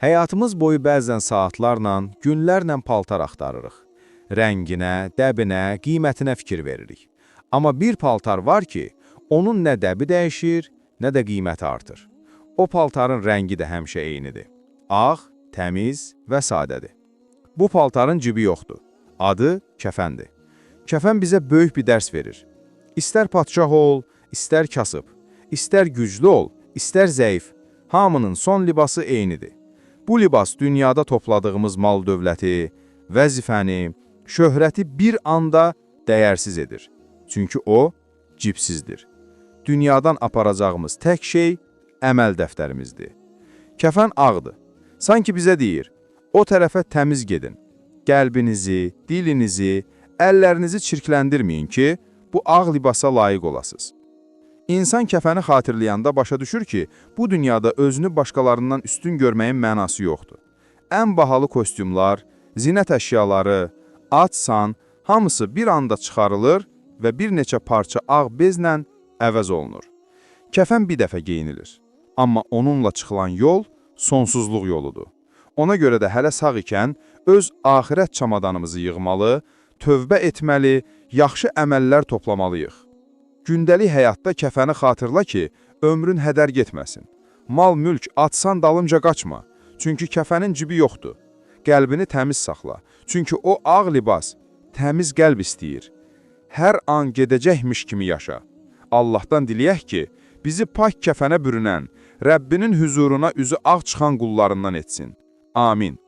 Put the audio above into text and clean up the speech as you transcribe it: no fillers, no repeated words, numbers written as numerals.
Həyatımız boyu bəzən saatlarla, günlərlə paltar axtarırıq. Rənginə, dəbinə, qiymətinə fikir veririk. Amma bir paltar var ki, onun nə dəbi dəyişir, nə də qiyməti artır. O paltarın rəngi də həmişə eynidir. Ağ, təmiz və sadədir. Bu paltarın cibi yoxdur. Adı kəfəndir. Kəfən bizə böyük bir dərs verir. İstər padşah ol, istər kasıb, istər güclü ol, istər zəif, hamının son libası eynidir. Bu libas dünyada topladığımız mal dövləti, vəzifəni, şöhrəti bir anda dəyərsiz edir. Çünki o, cibsizdir. Dünyadan aparacağımız tək şey əməl dəftərimizdir. Kəfən ağdır. Sanki bizə deyir, o tərəfə təmiz gedin. Qəlbinizi, dilinizi, əllərinizi çirkləndirməyin ki, bu ağ libasa layiq olasınız. İnsan kəfəni xatırlayanda başa düşür ki, bu dünyada özünü başqalarından üstün görməyin mənası yoxdur. Ən bahalı kostyumlar, zinət əşyaları, at-san, hamısı bir anda çıxarılır və bir neçə parça ağ bezlə əvəz olunur. Kəfən bir dəfə geyinilir, amma onunla çıxılan yol sonsuzluq yoludur. Ona görə də hələ sağ ikən öz axirət çamadanımızı yığmalı, tövbə etməli, yaxşı əməllər toplamalıyıq. Gündəlik həyatda kəfəni xatırla ki, ömrün hədər getməsin. Mal, mülk, atsan dalınca qaçma, çünki kəfənin cibi yoxdur. Qəlbini təmiz saxla, çünki o ağ libas, təmiz qəlb istəyir. Hər an gedəcəkmiş kimi yaşa. Allahdan diləyək ki, bizi pak kəfənə bürünən, Rəbbinin hüzuruna üzü ağ çıxan qullarından etsin. Amin.